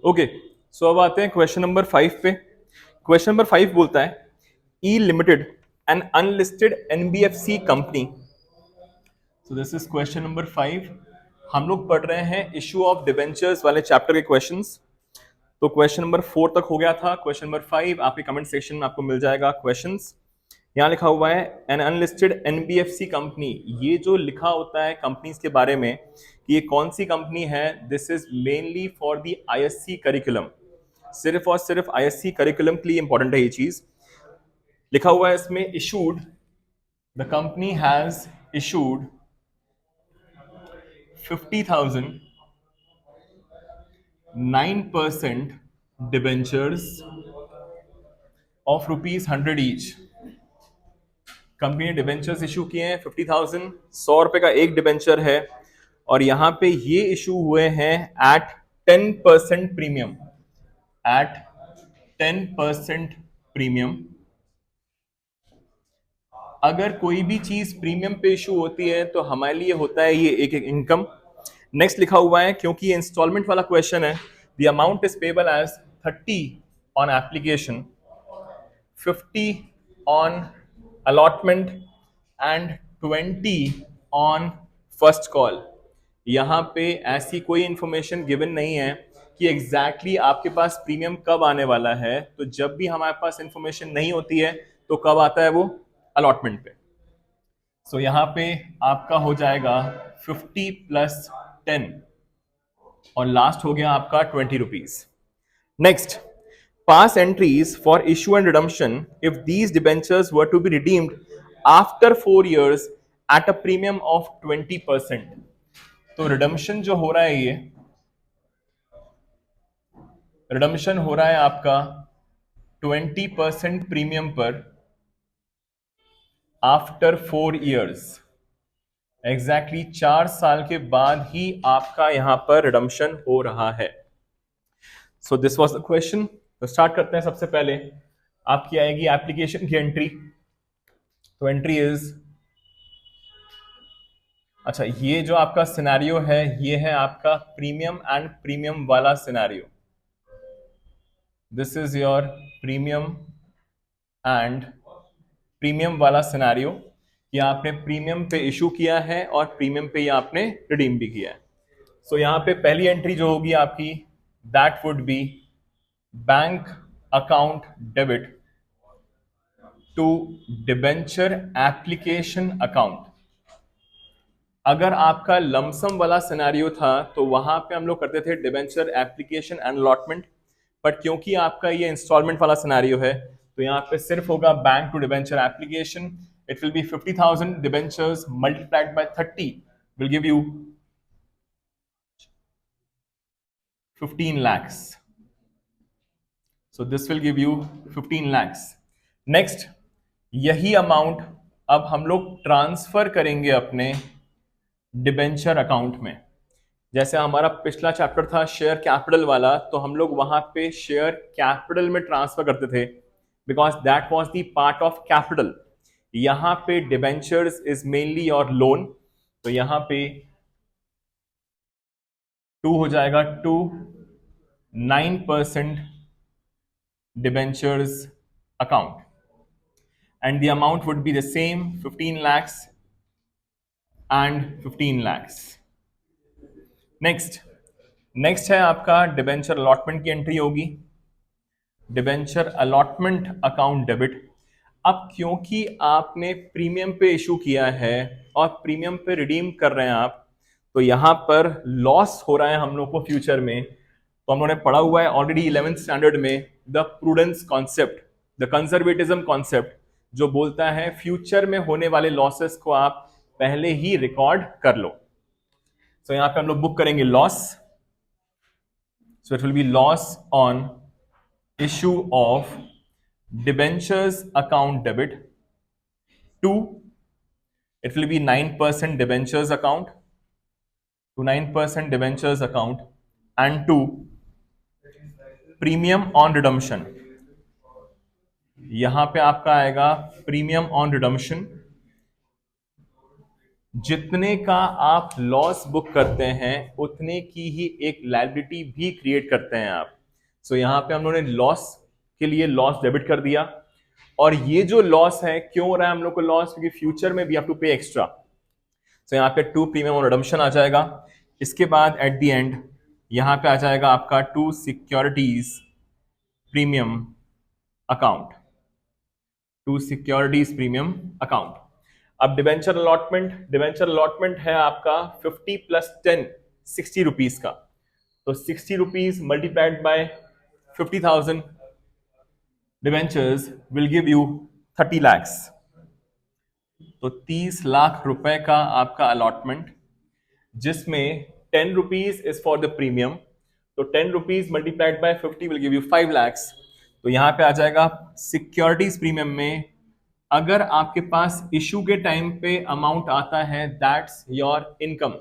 Okay, सो अब आते हैं क्वेश्चन नंबर 5 पे। क्वेश्चन नंबर 5 बोलता है E limited an unlisted NBFC company. So this is question number 5। हम लोग पढ़ रहे हैं इशू ऑफ डिबेंचर्स वाले चैप्टर के क्वेश्चंस। तो क्वेश्चन नंबर 4 तक हो गया था। क्वेश्चन नंबर 5 आपके कमेंट सेक्शन में आपको मिल जाएगा क्वेश्चंस। यहाँ लिखा हुआ है एन अनलिस्टेड एनबीएफसी कंपनी। ये जो लिखा होता है कंपनीज के बारे में कि ये कौन सी कंपनी है, this is mainly for the ISC curriculum. सिर्फ और सिर्फ आईएससी करिकुलम के लिए इंपॉर्टेंट है ये चीज। लिखा हुआ है इसमें issued, the company has issued 50,000 9% debentures of ₹100 each. Company ने डिबेंचर्स इशू किए हैं 50,000, 100 रुपए का एक डिबेंचर है और यहां पे ये इशू हुए हैं एट 10% प्रीमियम, एट 10% प्रीमियम। अगर कोई भी चीज प्रीमियम पे इशू होती है तो हमारे लिए होता है ये एक इनकम। नेक्स्ट लिखा हुआ है क्योंकि ये इंस्टॉलमेंट वाला क्वेश्चन है, the amount is payable as 30 on application, 50 on allotment and 20 on first call। यहाँ पे ऐसी कोई इंफॉर्मेशन गिवन नहीं है कि एग्जैक्टली आपके पास प्रीमियम कब आने वाला है। तो जब भी हमारे पास इंफॉर्मेशन नहीं होती है तो कब आता है वो, अलॉटमेंट पे। सो यहाँ पे आपका हो जाएगा 50 प्लस 10 और लास्ट हो गया आपका 20 rupees. Next, pass entries for issue and redemption if these debentures were to be redeemed after 4 years at a premium of 20%। तो रिडम्पशन जो हो रहा है, ये रिडम्पशन हो रहा है आपका 20% प्रीमियम पर आफ्टर 4 इयर्स। एग्जैक्टली 4 साल के बाद ही आपका यहां पर रिडम्पशन हो रहा है। So this was the question. तो स्टार्ट करते हैं। सबसे पहले आपकी आएगी एप्लीकेशन की एंट्री। तो एंट्री इज, अच्छा ये जो आपका सिनेरियो है ये है आपका प्रीमियम एंड प्रीमियम वाला scenario. This is your premium and premium वाला सिनेरियो कि आपने प्रीमियम पे इशू किया है और प्रीमियम पे ये आपने रिडीम भी किया है। सो यहाँ पे पहली एंट्री जो होगी आपकी, that would be bank account debit to debenture application account. अगर आपका लमसम वाला सिनेरियो था तो वहां पे हम लोग करते थे debenture application and allotment, but क्योंकि आपका ये इंस्टॉलमेंट वाला सिनेरियो है तो यहाँ पे सिर्फ होगा bank to debenture application. It will be 50,000 debentures multiplied by 30 will give you 15 lakhs। So this will give you 15 lakhs। Next, यही अमाउंट अब हम लोग ट्रांसफर करेंगे अपने डिबेंचर अकाउंट में। जैसे हमारा पिछला चैप्टर था शेयर कैपिटल वाला, तो हम लोग वहां पे शेयर कैपिटल में ट्रांसफर करते थे because that was the part of capital. यहां पे डिबेंचर्स इज मेनली और लोन, तो यहां पे 2 हो जाएगा to 9% debentures account and the amount would be the same 15 lakhs and 15 lakhs। Next है आपका डिबेंचर अलॉटमेंट की एंट्री होगी, डिबेंचर अलॉटमेंट अकाउंट डेबिट। अब क्योंकि आपने प्रीमियम पे इशू किया है और प्रीमियम पे रिडीम कर रहे हैं आप, तो यहां पर लॉस हो रहा है हम लोग को फ्यूचर में। तो हम लोगों ने पढ़ा हुआ है ऑलरेडी 11th स्टैंडर्ड में the prudence concept, the conservatism concept, जो बोलता है फ्यूचर में होने वाले लॉसेस को आप पहले ही रिकॉर्ड कर लो। तो यहां पे हम लोग बुक करेंगे loss. So it will be loss on issue of debentures account debit to, it will be 9% debentures account to 9% debentures account and to premium on redemption। यहां पे आपका आएगा प्रीमियम ऑन रिडम्पशन जितने का आप लॉस बुक करते हैं उतने की ही एक लायबिलिटी भी क्रिएट करते हैं आप। सो यहां पे हम लोगों ने लॉस के लिए लॉस डेबिट कर दिया, और ये जो लॉस है क्यों हो रहा है हम लोग को लॉस, क्योंकि फ्यूचर में वी हैव टू पे एक्स्ट्रा। सो यहाँ पे टू प्रीमियम और रिडम्पशन आ जाएगा। इसके बाद एट द एंड यहाँ पे आ जाएगा आपका to securities premium account, to securities premium account. अब डिवेंचर अलॉटमेंट है आपका 50 प्लस 10 60 रुपीज का। तो 60 rupees multiplied by 50,000 debentures will give you 30 lakhs। तो 30 लाख रुपए का आपका अलॉटमेंट, जिसमें 10 rupees is for the premium. तो 10 rupees multiplied by 50 will give you 5 lakhs। तो यहां पे आ जाएगा सिक्योरिटीज प्रीमियम में, अगर आपके पास इशू के टाइम पे अमाउंट आता है दैट्स योर इनकम,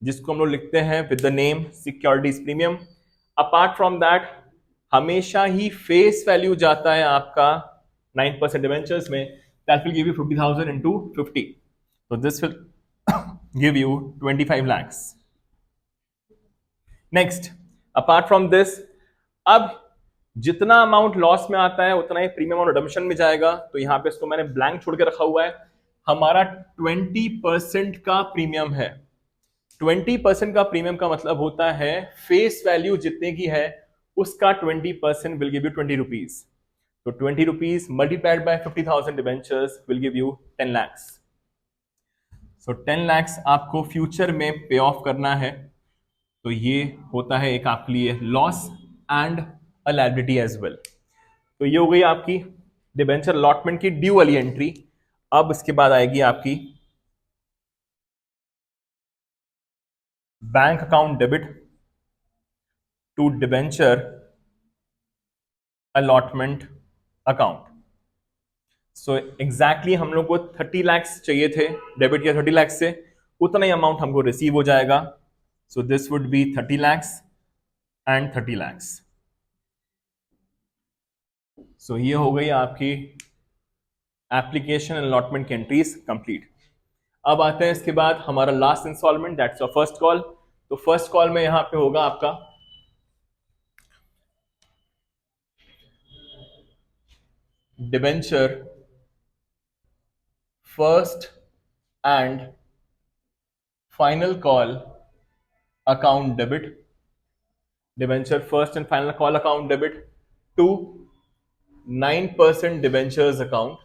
जिसको हम लोग लिखते हैं with the name securities premium. Apart from that हमेशा ही फेस वैल्यू जाता है आपका 9% डिवेंचर्स में, that will give you 50,000 into 50। तो this will give you 25 lakhs। Next, apart from this, अब जितना अमाउंट लॉस में आता है उतना ही प्रीमियम और रिडम्पशन में जाएगा। तो यहां पे इसको मैंने ब्लैंक छोड़ के रखा हुआ है। हमारा 20% का प्रीमियम है। 20% का प्रीमियम का मतलब होता है फेस वैल्यू जितने की है उसका 20% विल गिव यू 20 रुपीज। तो 20 rupees multiplied by 50,000 debentures will give you 10 lakhs। So 10 lakhs आपको फ्यूचर में पे ऑफ करना है। तो ये होता है एक आपके लिए loss and a liability as well. तो ये हो गई आपकी डिबेंचर अलॉटमेंट की ड्यू वाली एंट्री। अब इसके बाद आएगी आपकी bank account debit to debenture allotment account. So exactly हम लोग को 30 lakhs चाहिए थे, डेबिट किया 30 lakhs से, उतना ही अमाउंट हमको रिसीव हो जाएगा। So this would be 30 lakhs and 30 lakhs। So ये हो गई आपकी एप्लीकेशन अलॉटमेंट की एंट्रीज कंप्लीट। अब आते हैं इसके बाद हमारा last instalment, that's your first call. तो फर्स्ट कॉल में यहां पे होगा आपका debenture first and final call account debit, debenture first and final call account debit to 9% debentures account.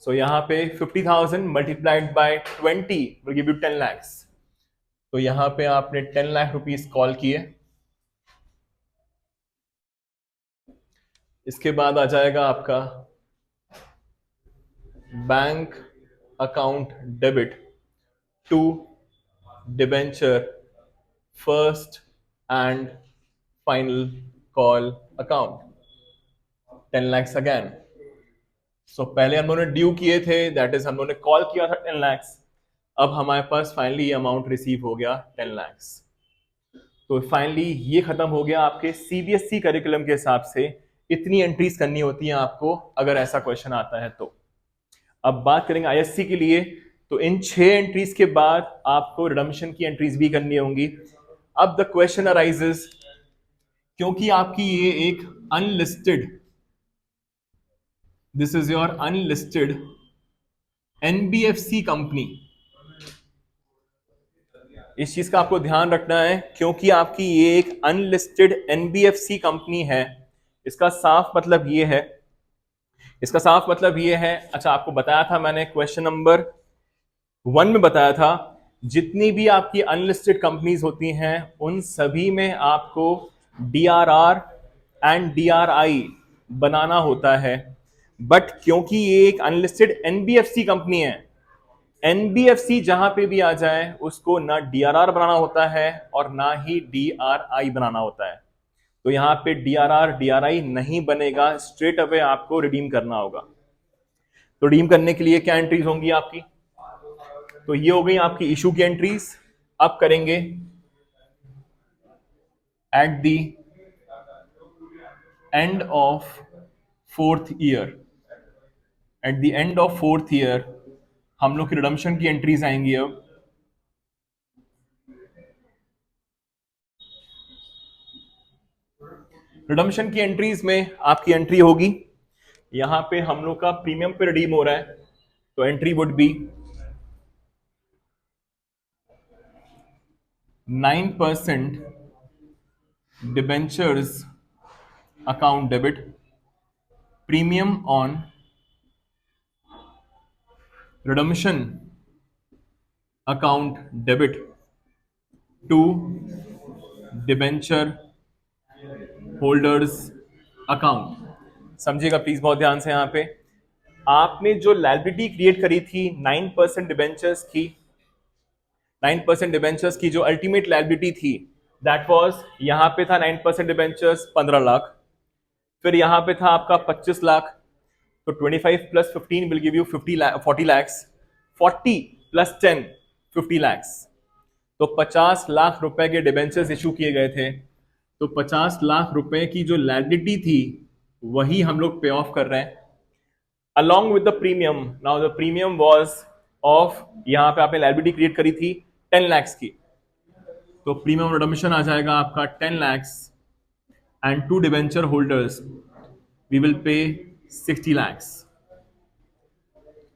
So यहां पे 50,000 multiplied by 20 will give you 10 lakhs। तो यहां पे आपने 10 लाख रुपीस कॉल किए। इसके बाद आ जाएगा आपका bank account debit to debenture first and final call account 10 lakhs again. So पहले हम लोगों ने ड्यू किए थे, दैट इज हम लोगों ने कॉल किया था 10 lakhs। अब हमारे पास फाइनली ये अमाउंट रिसीव हो गया 10 lakhs। तो फाइनली ये खत्म हो गया आपके सीबीएसई करिकुलम के हिसाब से इतनी एंट्रीज करनी होती हैं आपको अगर ऐसा क्वेश्चन आता है तो। अब बात करेंगे आईएससी के लिए, तो इन 6 एंट्रीज के बाद आपको रिडम्पशन की एंट्रीज भी करनी होंगी। अब द क्वेश्चन अराइजेस, क्योंकि आपकी ये एक unlisted, this is your unlisted NBFC company, इस चीज का आपको ध्यान रखना है क्योंकि आपकी ये एक अनलिस्टेड एनबीएफसी कंपनी है। इसका साफ मतलब ये है, इसका साफ मतलब ये है, अच्छा आपको बताया था मैंने क्वेश्चन नंबर 1 में बताया था, जितनी भी आपकी अनलिस्टेड कंपनीज होती हैं उन सभी में आपको डीआरआर एंड डीआरआई बनाना होता है। बट क्योंकि ये एक अनलिस्टेड एनबीएफसी कंपनी है, एनबीएफसी जहां पे भी आ जाए उसको ना डीआरआर बनाना होता है और ना ही डीआरआई बनाना होता है। तो यहां पे डीआरआर डीआरआई नहीं बनेगा, स्ट्रेट अवे आपको रिडीम करना होगा। तो रिडीम करने के लिए क्या एंट्रीज होंगी आपकी, तो ये हो गई आपकी इशू की एंट्रीज। अब करेंगे at the end of 4th year, at the end of 4th year हम लोग की रिडम्पशन की एंट्रीज आएंगी अब। रिडम्पशन की एंट्रीज में आपकी एंट्री होगी, यहां पे हम लोग का प्रीमियम पे रिडीम हो रहा है, तो entry would be 9% debentures account debit, premium on redemption account debit to debenture holders account। समझिएगा प्लीज बहुत ध्यान से, यहां पे आपने जो लायबिलिटी क्रिएट करी थी 9% डिबेंचर्स की, 9% डिबेंचर्स की जो अल्टीमेट लायबिलिटी थी, दैट वाज, यहां पे था 9% डिबेंचर्स 15 लाख, फिर यहां पे था आपका 25 लाख, तो 25 plus 15 will give you 40 lakhs, 40 plus 10 50 lakhs, तो 50 लाख रुपए के डिबेंचर्स इशू किए गए थे। तो 50 लाख रुपए की जो लायबिलिटी थी वही हम लोग पे ऑफ कर रहे हैं along with the premium। now the premium was of, यहां पे आपने लायबिलिटी क्रिएट करी थी 10 लैक्स की, तो प्रीमियम रिडम्पशन आ जाएगा आपका 10 lakhs and to debenture holders we will pay 60 lakhs.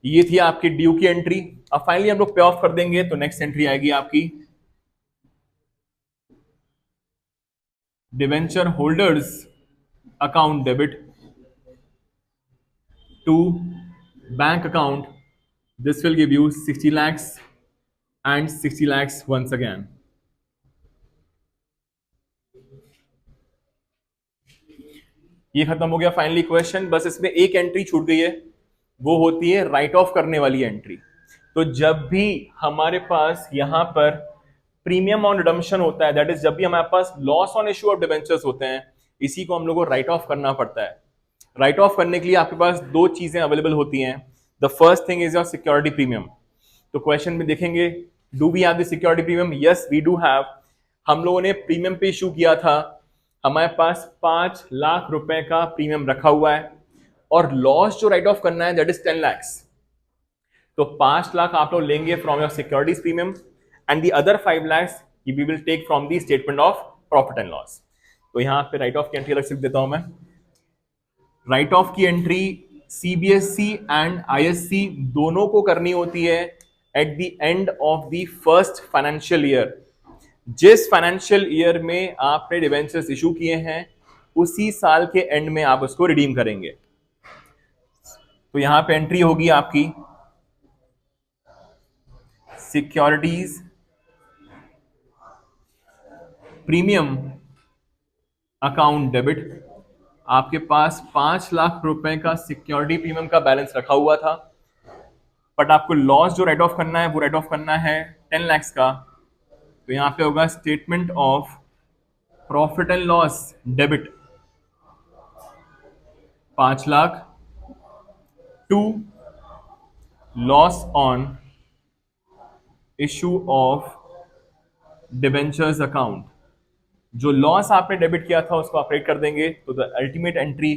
ये थी आपकी ड्यू की एंट्री। अब फाइनली हम लोग पे ऑफ कर देंगे, तो नेक्स्ट एंट्री आएगी आपकी debenture holders account debit to bank account, this will give you 60 lakhs and 60 lakhs once again। ये खत्म हो गया फाइनली क्वेश्चन। बस इसमें एक एंट्री छूट गई है, वो होती है राइट ऑफ करने वाली एंट्री। तो जब भी हमारे पास यहां पर प्रीमियम ऑन रिडम्पशन होता है, दैट इज जब भी हमारे पास loss on issue of debentures होते हैं, इसी को हम लोग को राइट ऑफ करना पड़ता है। राइट ऑफ करने के लिए आपके पास दो चीजें अवेलेबल होती हैं। The first thing is your security premium. तो क्वेश्चन में देखेंगे, do we have the security premium? Yes we do have. हम लोगों ने प्रीमियम पे इशू किया था, हमारे पास 5 लाख रुपए का प्रीमियम रखा हुआ है, और लॉस जो राइट ऑफ करना है दैट इज 10 लैक्स। तो 5 लाख आप लोग लेंगे from your securities premium, and the other 5 lakhs we will take from the statement of profit and loss. तो यहां पे राइट ऑफ की एंट्री अलग से देता हूं मैं। राइट ऑफ की एंट्री सीबीएसई एंड आईएससी दोनों को करनी होती है at the end of the first financial year. जिस फाइनेंशियल ईयर में आपने डिबेंचर्स इशू किए हैं, उसी साल के एंड में आप उसको रिडीम करेंगे। तो यहां पे एंट्री होगी आपकी सिक्योरिटीज प्रीमियम अकाउंट डेबिट। आपके पास 5 लाख रुपए का सिक्योरिटी प्रीमियम का बैलेंस रखा हुआ था, बट आपको लॉस जो राइट ऑफ करना है वो राइट ऑफ करना है 10 लैक्स का। तो यहां पे होगा statement of profit and loss debit 5 lakh to loss on issue of debentures account. जो लॉस आपने डेबिट किया था उसको आप रेट कर देंगे, तो the ultimate entry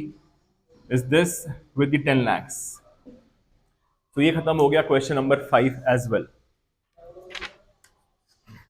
is this with the 10 lakhs. तो ये खत्म हो गया क्वेश्चन नंबर 5 एज वेल।